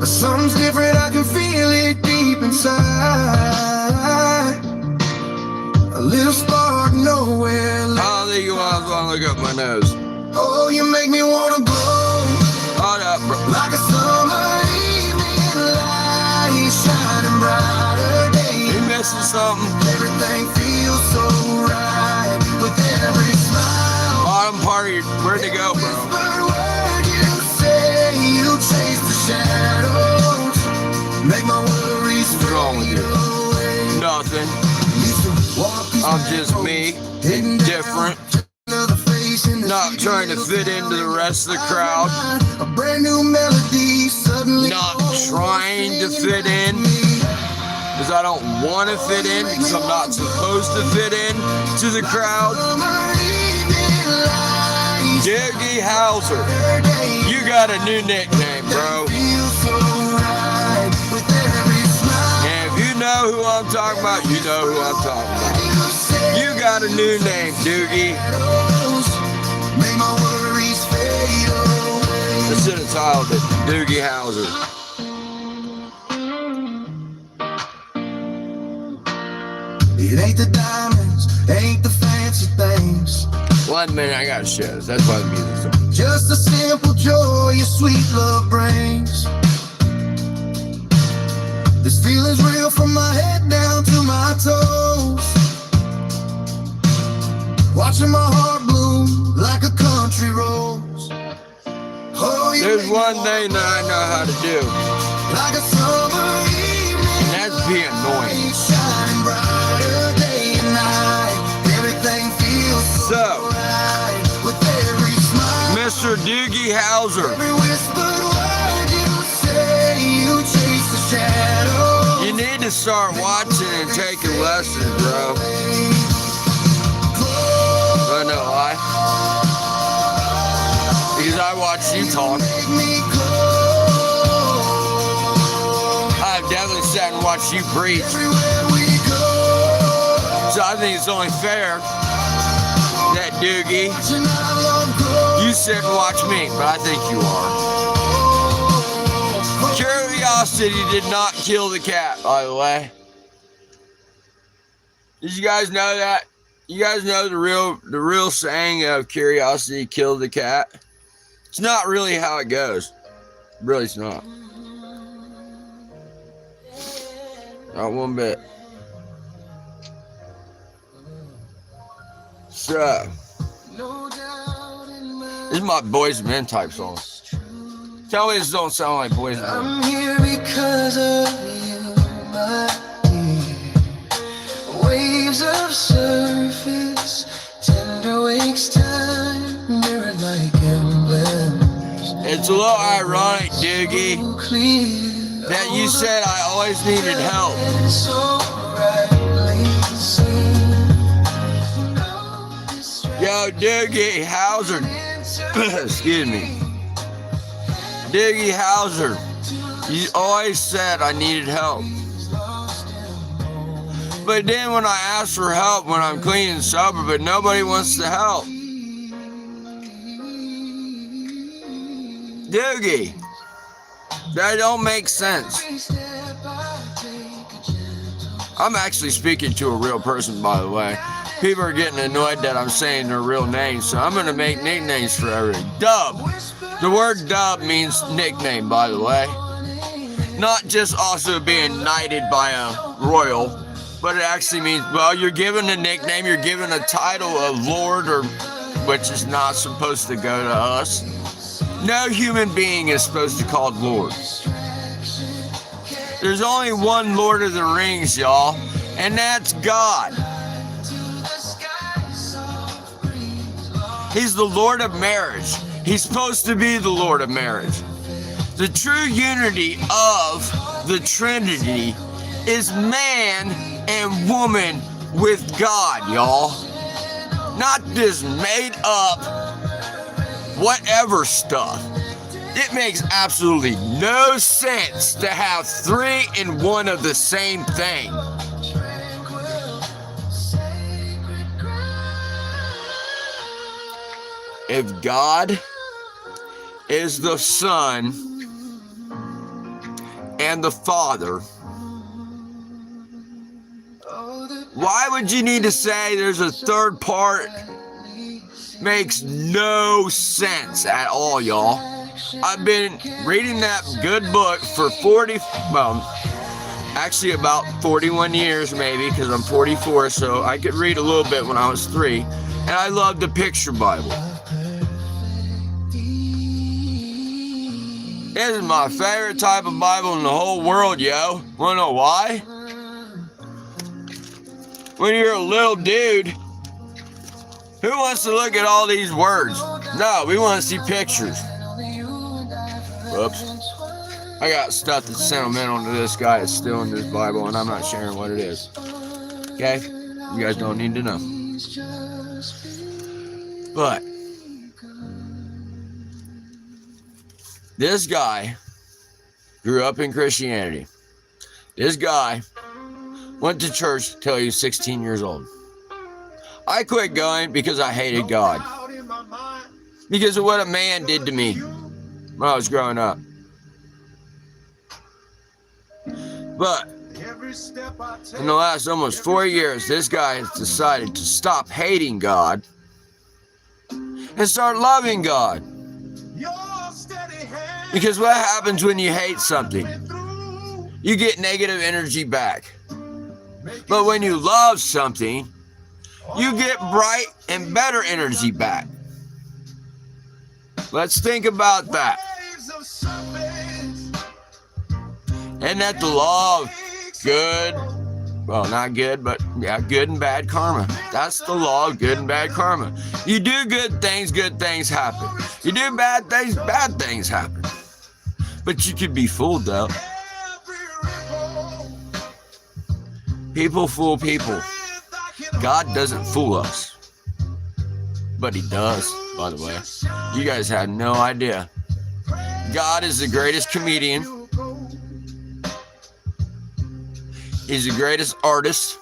Something's different, I can feel it deep inside. A little spark nowhere. I don't think you want to look up my nose. Oh, you make me wanna glow. Hold up, bro. Like a summer evening light shining brighter day. You missing something? Everything feels so right with every smile. Bottom part of your, where'd it go, bro? Whispered word you say, you chase the shadows. Make my worries What's wrong with fade you? away. Nothing. Used to walk these I'm just narrow, me, hidden different. down, another face in the Not trying to fit into the rest of the crowd. A brand new melody suddenly. Not trying to fit in. Because I don't want to fit in. Because I'm not supposed to fit in to the crowd. Doogie Houser. You got a new nickname, bro. And if you know who I'm talking about, you know who I'm talking about. You got a new name, Doogie. I should have titled it Doogie Houser. It ain't the diamonds, ain't the fancy things. 1 minute, I got shows. That's why the music's on. Just the simple joy your sweet love brings. This feeling's real from my head down to my toes. Watching my heart bloom like a country rose. Oh, There's one thing that I know how to do, like a summer evening, and that's be annoying. shining brighter day and night. Everything feels So, right with every smile. Mr. Doogie Houser, Every whispered word you say, you chase the shadow. you need to start watching and taking lessons, bro. I know why. Because I watch you talk. I've definitely sat and watched you preach. So I think it's only fair that Doogie, you sit and watch me, but I think you are. Curiosity did not kill the cat, by the way. Did you guys know that? You guys know the real saying of curiosity killed the cat? It's not really how it goes. Really, it's not. Not one bit. So, this is my Boys and Men type song. Tell me this don't sound like Boys and Men. I'm here because of you, my dear. Waves of surface, tender wakes time, mirrored like emblems. It's a little ironic, Doogie, So clear, that you said I always needed help. so brightly seen. Yo, Doogie Houser. Excuse me. Doogie Houser. You always said I needed help. But then when I ask for help when I'm clean and sober, but nobody wants to help. Doogie, that don't make sense. I'm actually speaking to a real person, by the way. People are getting annoyed that I'm saying their real names, so I'm gonna make nicknames for everything. Dub. The word dub means nickname, by the way. Not just also being knighted by a royal, but it actually means, well, you're given a nickname, you're given a title of Lord, or which is not supposed to go to us. No human being is supposed to be called Lord. There's only one Lord of the Rings, y'all, and that's God. He's the Lord of marriage. He's supposed to be the Lord of marriage. The true unity of the Trinity is man and woman with God, y'all. Not this made up whatever stuff. It makes absolutely no sense to have three in one of the same thing. If God is the Son and the Father, why would you need to say there's a third part? Makes no sense at all, y'all. I've been reading that good book for actually about 41 years maybe, because I'm 44, so I could read a little bit when I was 3. And I love the picture Bible. This is my favorite type of Bible in the whole world, yo. Wanna know why? When you're a little dude, who wants to look at all these words? No, we want to see pictures. Whoops. I got stuff that's sentimental to this guy that's still in this Bible, and I'm not sharing what it is. Okay? You guys don't need to know. But this guy grew up in Christianity. This guy went to church till he was 16 years old. I quit going because I hated God. Because of what a man did to me when I was growing up. But in the last almost 4 years, this guy has decided to stop hating God and start loving God. Because what happens when you hate something? You get negative energy back. But when you love something, you get bright and better energy back. Let's think about that. Isn't that the law of good? Well, not good, but yeah, good and bad karma. That's the law of good and bad karma. You do good things happen. You do bad things happen. But you could be fooled, though. People fool people. God doesn't fool us. But he does, by the way. You guys have no idea. God is the greatest comedian. He's the greatest artist.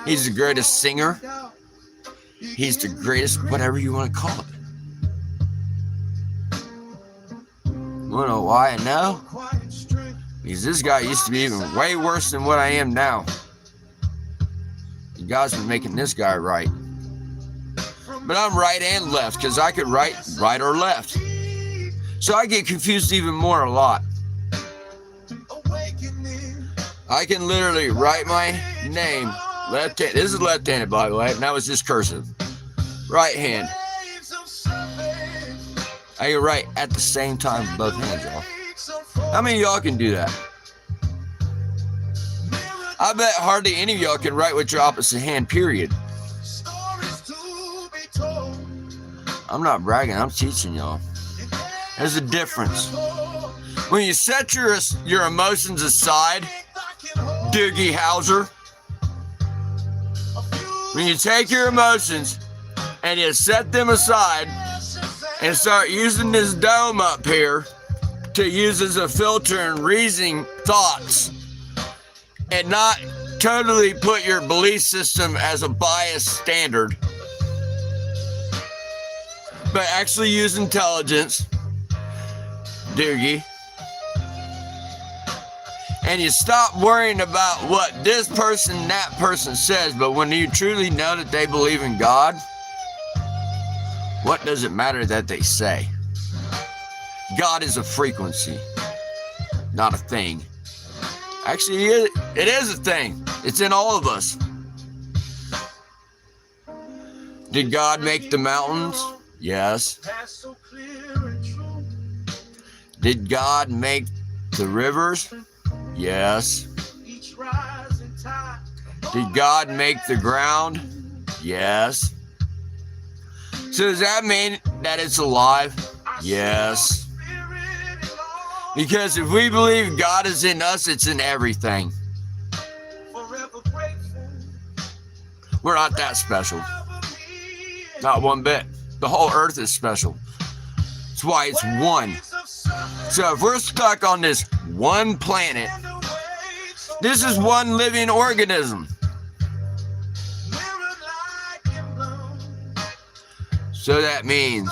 He's the greatest singer. He's the greatest whatever you want to call it. You want to know why I know? Because this guy used to be even way worse than what I am now. And God's been making this guy right. But I'm right and left, because I could write right or left. So I get confused even more a lot. I can literally write my name left-handed. This is left-handed, by the way, and that was just cursive. Right hand. I can write at the same time with both hands, y'all. How many of y'all can do that? I bet hardly any of y'all can write with your opposite hand, period. I'm not bragging, I'm teaching y'all. There's a difference. When you set your emotions aside, Doogie Houser, when you take your emotions and you set them aside and start using this dome up here to use as a filter and reasoning thoughts, and not totally put your belief system as a biased standard, but actually use intelligence, Doogie, and you stop worrying about what this person, that person says, but when you truly know that they believe in God, what does it matter that they say? God is a frequency, not a thing. Actually, it is a thing. It's in all of us. Did God make the mountains? Yes. Did God make the rivers? Yes. Did God make the ground? Yes. So does that mean that it's alive? Yes. Because if we believe God is in us, it's in everything. We're not that special. Not one bit. The whole earth is special. That's why it's one. So if we're stuck on this one planet, this is one living organism. So that means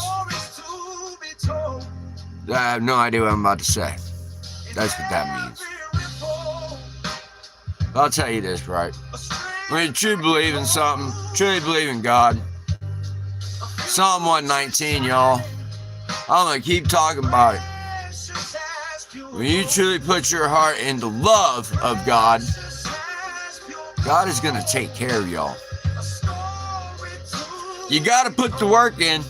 that I have no idea what I'm about to say. That's what that means. I'll tell you this, right? When you truly believe in something, truly believe in God, Psalm 119, y'all, I'm going to keep talking about it. When you truly put your heart in the love of God, God is going to take care of y'all. You got to put the work in.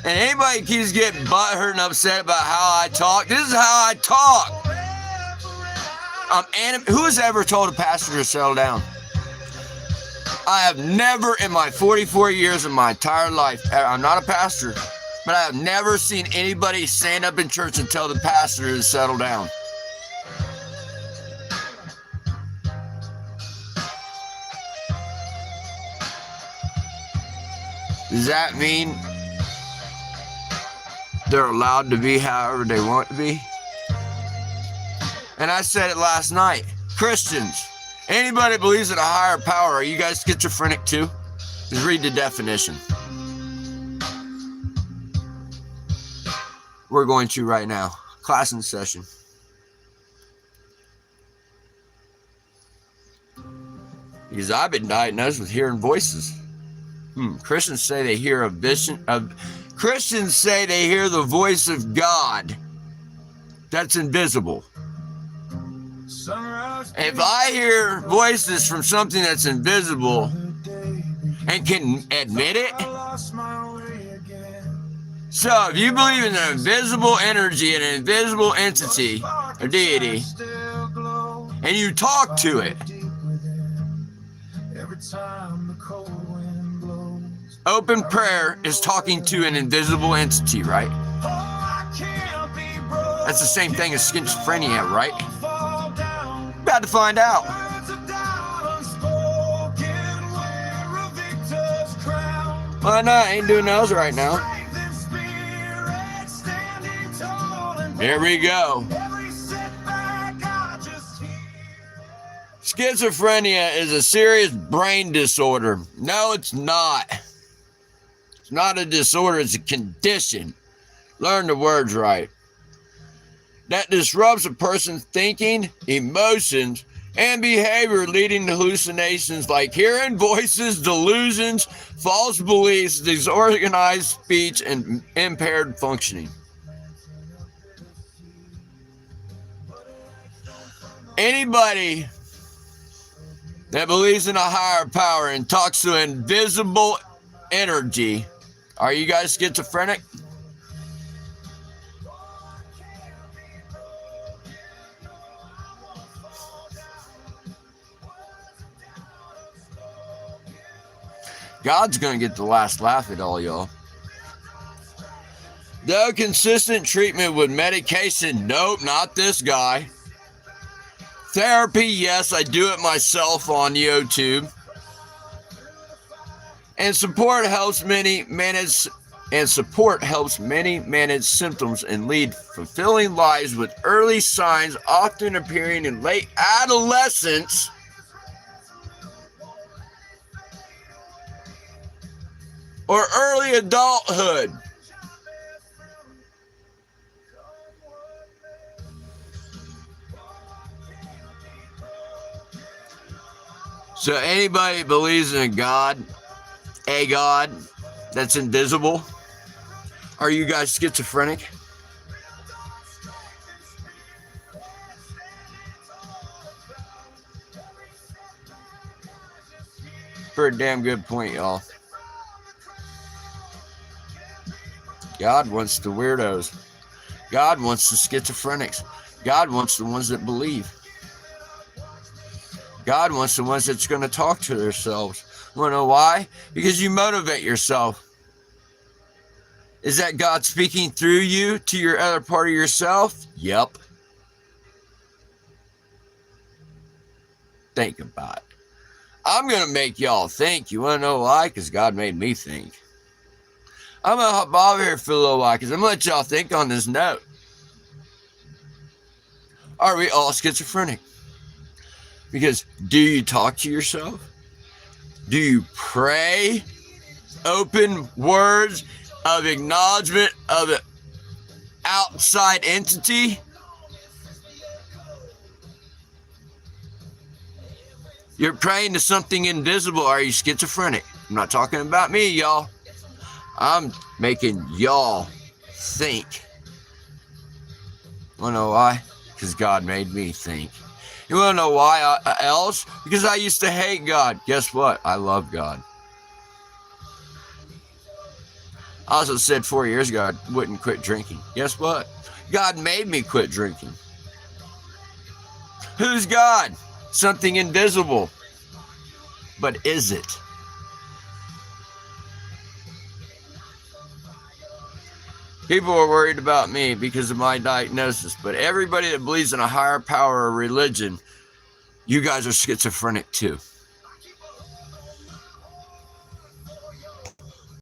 And anybody keeps getting butthurt and upset about how I talk, this is how I talk. Who has ever told a pastor to settle down? I have never in my 44 years of my entire life, I'm not a pastor, but I have never seen anybody stand up in church and tell the pastor to settle down. Does that mean they're allowed to be however they want to be? And I said it last night. Christians, anybody believes in a higher power, are you guys schizophrenic too? Just read the definition. We're going to right now. Class in session. Because I've been diagnosed with hearing voices. Christians say they hear a vision of. Christians say they hear the voice of God that's invisible. If I hear voices from something that's invisible and can admit it, so if you believe in an invisible energy, an invisible entity or deity, and you talk to it, open prayer is talking to an invisible entity, right? That's the same thing as schizophrenia, right? About to find out. Why not? I ain't doing those right now. There we go. Schizophrenia is a serious brain disorder. No, it's not. It's not a disorder, it's a condition. Learn the words right. That disrupts a person's thinking, emotions, and behavior, leading to hallucinations like hearing voices, delusions, false beliefs, disorganized speech, and impaired functioning. Anybody that believes in a higher power and talks to invisible energy, are you guys schizophrenic? God's going to get the last laugh at all y'all. Though consistent treatment with medication, nope, not this guy. Therapy, yes, I do it myself on YouTube. And support helps many manage symptoms and lead fulfilling lives with early signs often appearing in late adolescence. Or early adulthood. So anybody believes in a God that's invisible, are you guys schizophrenic? For a damn good point, y'all. God wants the weirdos. God wants the schizophrenics. God wants the ones that believe. God wants the ones that's going to talk to themselves. You want to know why? Because you motivate yourself. Is that God speaking through you to your other part of yourself? Yep. Think about it. I'm going to make y'all think. You want to know why? Because God made me think. I'm going to hop over here for a little while because I'm going to let y'all think on this note. Are we all schizophrenic? Because do you talk to yourself? Do you pray open words of acknowledgement of an outside entity? You're praying to something invisible. Are you schizophrenic? I'm not talking about me, y'all. I'm making y'all think. Wanna know why? Because God made me think. You wanna know why else? Because I used to hate God. Guess what? I love God. I also said 4 years ago I wouldn't quit drinking. Guess what? God made me quit drinking. Who's God? Something invisible. But is it? People are worried about me because of my diagnosis, but everybody that believes in a higher power or religion, you guys are schizophrenic too.